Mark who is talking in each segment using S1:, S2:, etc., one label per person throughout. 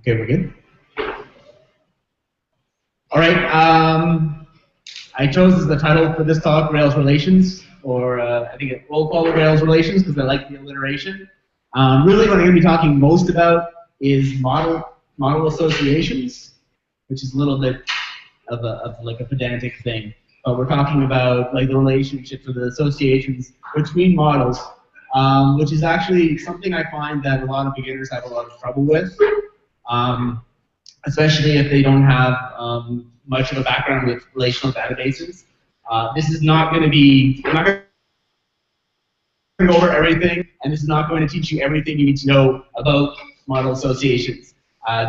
S1: Okay, we're good. All right. I chose as the title for this talk Rails Relations, or I think we'll call it Rails Relations because I like the alliteration. Really, what I'm going to be talking most about is model associations, which is a little bit of like a pedantic thing. But we're talking about like the relationships or the associations between models, which is actually something I find that a lot of beginners have a lot of trouble with. Especially if they don't have much of a background with relational databases. This is not going to be, I'm not going to go over everything, and this is not going to teach you everything you need to know about model associations.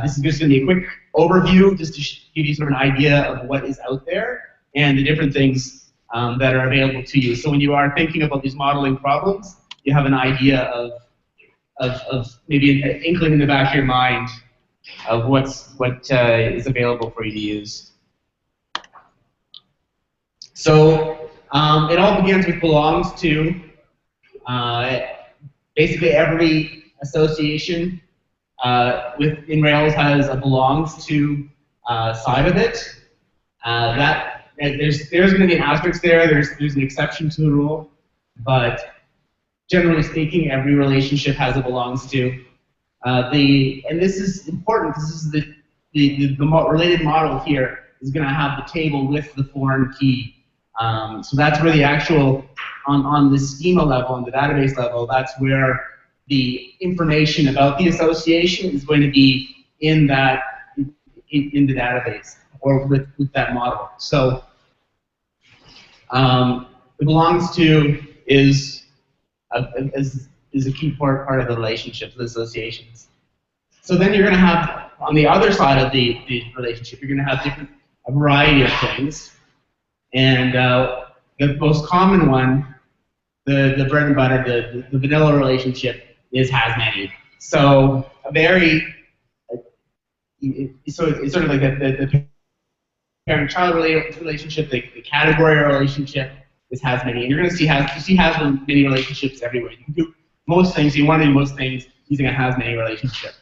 S1: This is just going to be a quick overview, just to give you sort of an idea of what is out there and the different things that are available to you. So when you are thinking about these modeling problems, you have an idea of maybe an inkling in the back of your mind of what is available for you to use. So it all begins with belongs to. Basically, every association in Rails has a belongs to side of it. There's going to be an asterisk there. There's an exception to the rule, but generally speaking, every relationship has a belongs to. And this is important because this is the related model here is going to have the table with the foreign key. So that's where the actual, on the schema level, on the database level, that's where the information about the association is going to be in that in the database or with that model. So the belongs to is a key part of the relationships, the associations. So then you're going to have, on the other side of the relationship, you're going to have a variety of things. And the most common one, the bread and butter, the vanilla relationship, is has many. So it's sort of like the parent-child relationship, the category relationship, is has many, and you're going to see has many relationships everywhere. You can do most things. You want to do most things using a has many relationship.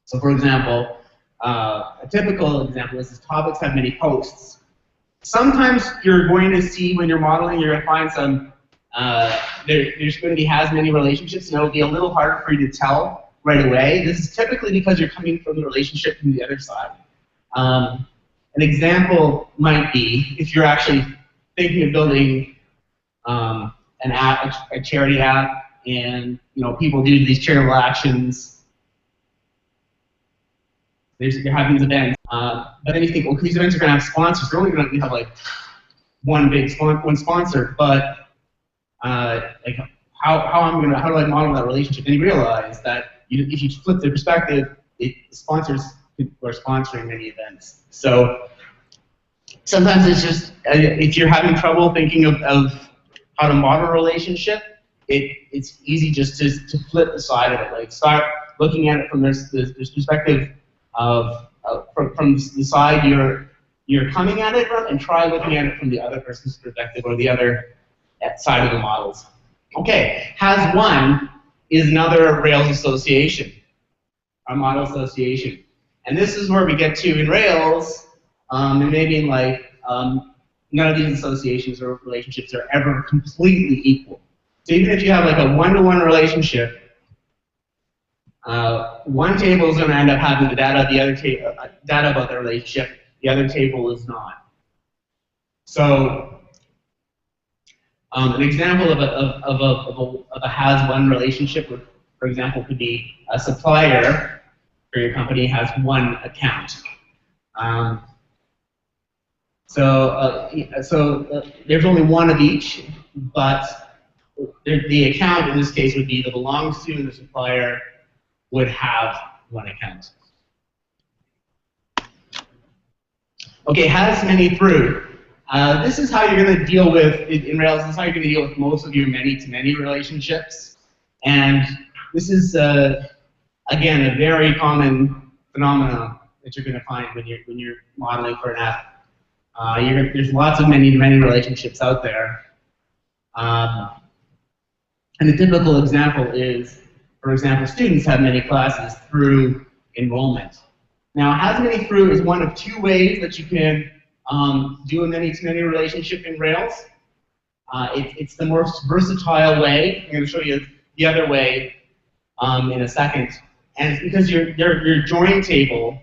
S1: So, for example, a typical example is topics have many posts. Sometimes you're going to see when you're modeling, you're going to find some there's going to be has many relationships, and it'll be a little harder for you to tell right away. This is typically because you're coming from the relationship from the other side. An example might be if you're actually thinking of building an app, a charity app, and people do these charitable actions. You're having these events, but then you think, well, these events are going to have sponsors. They're only going to have like one sponsor, but like how do I model that relationship? And you realize that if you flip the perspective, sponsors are sponsoring many events. So sometimes it's just, if you're having trouble thinking of how to model a relationship, it's easy just to flip the side of it. Like start looking at it from this perspective of from the side you're coming at it from, and try looking at it from the other person's perspective or the other side of the models. Okay, has one is another Rails association, a model association. And this is where we get to in Rails, and maybe in like, none of these associations or relationships are ever completely equal. So even if you have like a one-to-one relationship, one table is going to end up having the data, the other data about the relationship, the other table is not. So an example of a has one relationship, would, for example, could be a supplier for your company has one account. So there's only one of each, but the account in this case would be the belongs to, and the supplier would have one account. Okay, has many through. This is how you're going to deal with, in Rails, this is how you're going to deal with most of your many-to-many relationships. And this is, again, a very common phenomenon that you're going to find when you're modeling for an app. There's lots of many-to-many relationships out there. And the typical example is, for example, students have many classes through enrollment. Now, has many through is one of two ways that you can do a many-to-many relationship in Rails. It's the most versatile way. I'm going to show you the other way in a second. And it's because your join table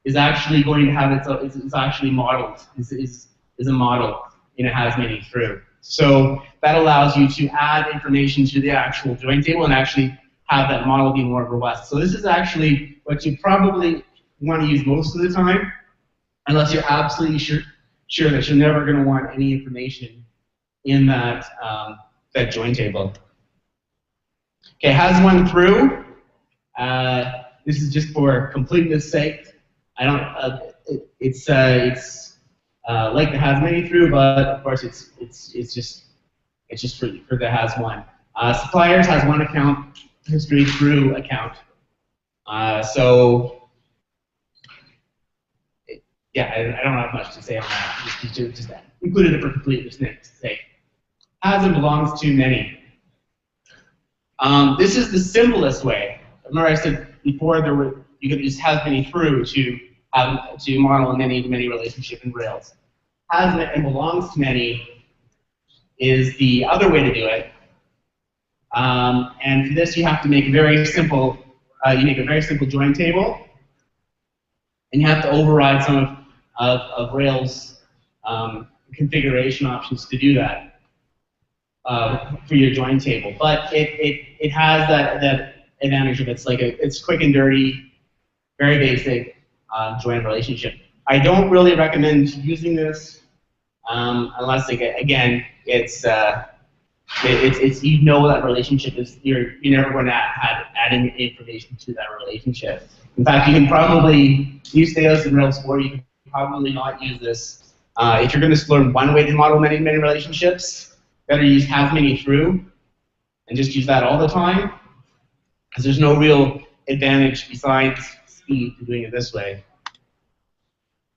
S1: is actually going to have it's actually modeled, is a model in a has many through. So that allows you to add information to the actual join table and actually have that model be more robust. So this is actually what you probably want to use most of the time, unless you're absolutely sure that you're never going to want any information in that that join table. Okay, has one through. This is just for completeness sake. I don't. It's like the has many through, but of course it's just for the has one. Suppliers has one account history through account. So yeah, I don't have much to say on that. Just included it for completeness sake. Has and belongs to many. This is the simplest way. Remember I said before you could use has many through to model a many-to-many relationship in Rails. Has and belongs to many is the other way to do it. And for this you have to make a very simple. You make a very simple join table, and you have to override some of Rails configuration options to do that for your join table. But it has that advantage of it's quick and dirty, very basic join relationship. I don't really recommend using this unless again it's you know that relationship is you're never going to add any information to that relationship. In fact, you can probably use Theos in Rails 4. You can probably not use this if you're going to learn one way to model many relationships. Better use has many through and just use that all the time, because there's no real advantage besides speed to doing it this way.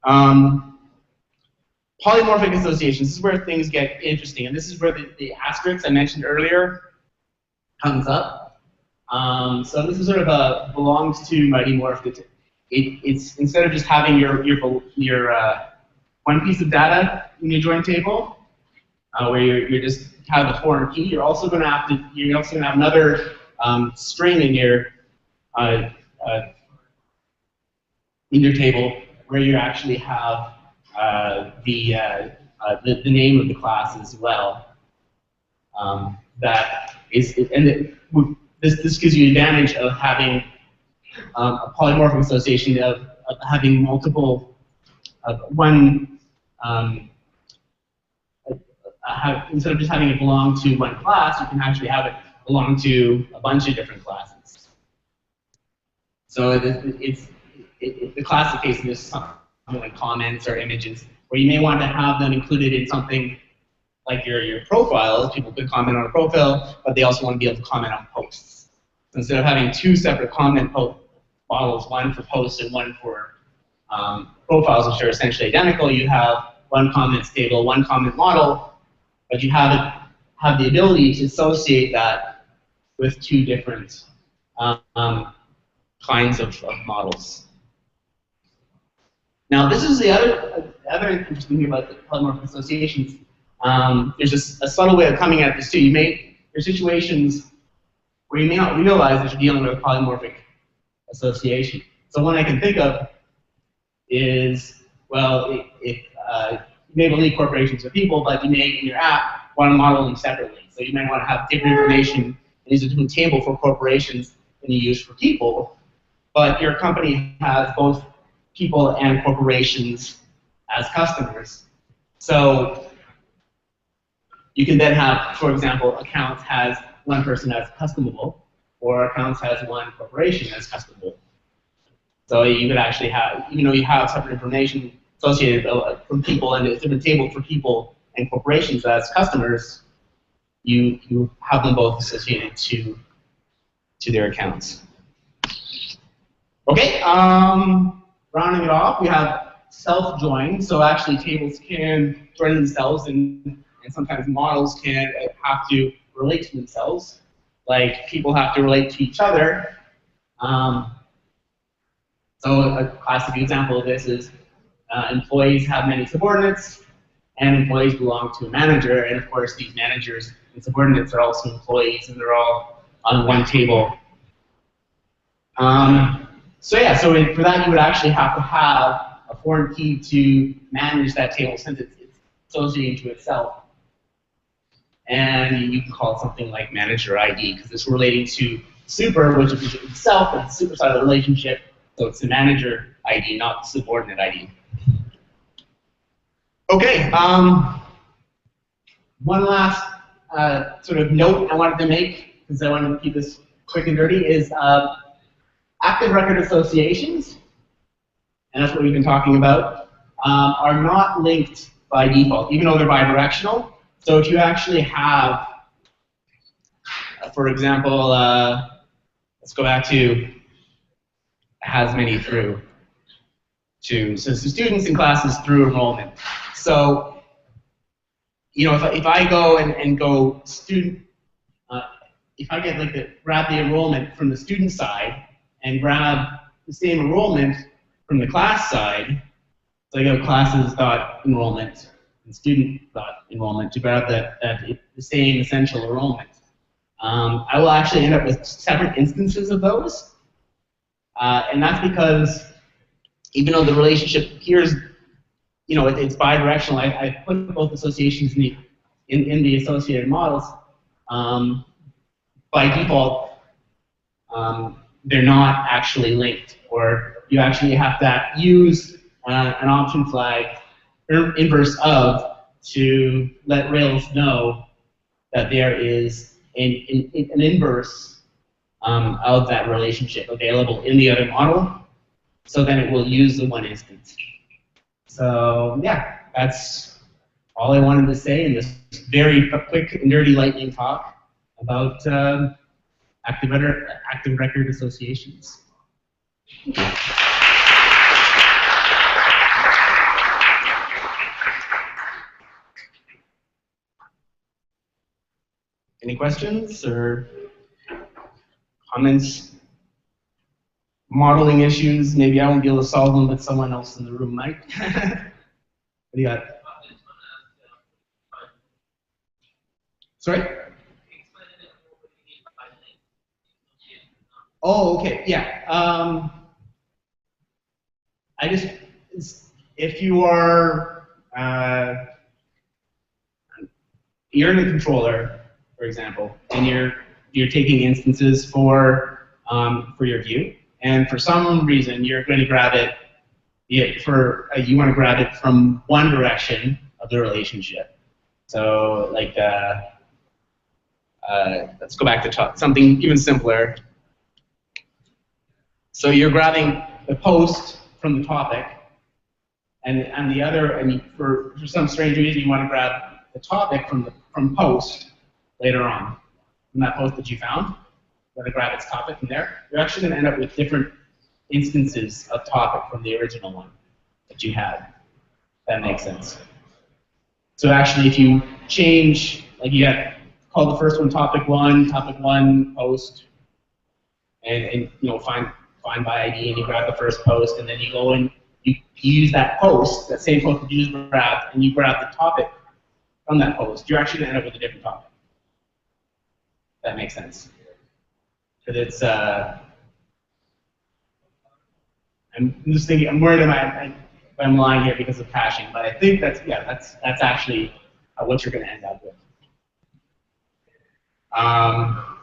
S1: Polymorphic associations, this is where things get interesting, and this is where the asterisk I mentioned earlier comes up. So this is sort of a belongs to mighty morph. It's instead of just having your one piece of data in your join table, where you're just have the foreign key, you're also going to have another string in your table where you actually have the name of the class as well. This gives you advantage of having a polymorphic association of having multiple instead of just having it belong to one class, you can actually have it belong to a bunch of different classes. So the classic case is something like comments or images, where you may want to have them included in something like your profile. People could comment on a profile, but they also want to be able to comment on posts. So instead of having two separate comment models, one for posts and one for profiles, which are essentially identical, you have one comments table, one comment model, but you have the ability to associate that with two different kinds of models. Now, this is the other interesting thing about the polymorphic associations. There's a subtle way of coming at this too. There's situations where you may not realize that you're dealing with a polymorphic association. So one I can think of is, well, if you may believe corporations are people, but you may, in your app, want to model them separately. So you may want to have different information and use a different table for corporations than you use for people. But your company has both people and corporations as customers. So you can then have, for example, accounts has one person as customable, or accounts has one corporation as customable. So you could actually have, even though you have separate information associated from people and a different table for people and corporations as customers, you have them both associated to their accounts. Okay, rounding it off, we have self-join. So actually tables can join themselves, and sometimes models can have to relate to themselves. Like people have to relate to each other. So a classic example of this is employees have many subordinates, and employees belong to a manager, and of course these managers and subordinates are also employees, and they're all on one table. So yeah, so for that you would actually have to have a foreign key to manage that table since it's associated to itself. And you can call it something like manager ID, because it's relating to super, which is itself, and the super side of the relationship, so it's the manager ID, not the subordinate ID. Okay, one last sort of note I wanted to make, because I wanted to keep this quick and dirty, is active record associations, and that's what we've been talking about, are not linked by default, even though they're bidirectional. So if you actually have, for example, let's go back to has many through to, so students in classes through enrollment. So, you know, if I go and go student, if I get like grab the enrollment from the student side and grab the same enrollment from the class side, so I go classes.enrollment and student.enrollment to grab the same essential enrollment. I will actually end up with separate instances of those, and that's because even though the relationship appears, you know, it's bidirectional, I put both associations in the associated models. By default, they're not actually linked, or you actually have to use an option flag inverse of to let Rails know that there is an inverse of that relationship available in the other model, so then it will use the one instance. So yeah, that's all I wanted to say in this very quick and dirty lightning talk about active record associations. Any questions or comments? Modeling issues, maybe I won't be able to solve them, but someone else in the room might. What do you got? Sorry? Oh, okay, yeah. If you are, you're in a controller, for example, and you're taking instances for your view, and for some reason you're going to grab it, you want to grab it from one direction of the relationship. So, like, let's go back to something even simpler. So you're grabbing the post from the topic, and the other, and for some strange reason you want to grab the topic from post later on, from that post that you found. You want to grab its topic from there. You're actually going to end up with different instances of topic from the original one that you had. That makes sense. So actually, if you change, like you call the first one topic one post, and you know find by ID, and you grab the first post, and then you go and you use that post, that same post that you just grabbed, and you grab the topic from that post. You're actually going to end up with a different topic. That makes sense. Because it's I'm just thinking, I'm worried I'm lying here because of caching, but I think that's actually what you're going to end up with.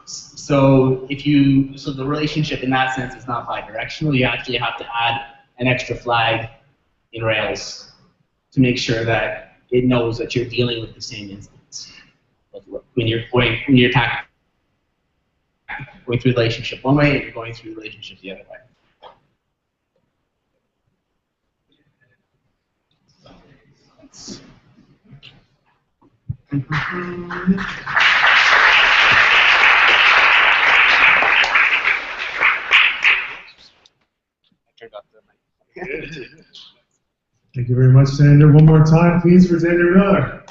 S1: So the relationship in that sense is not bidirectional. You actually have to add an extra flag in Rails to make sure that it knows that you're dealing with the same instance when you're going through the relationship one way and you're going through the relationship the other way.
S2: Thank you very much, Xander. One more time, please, for Xander Miller.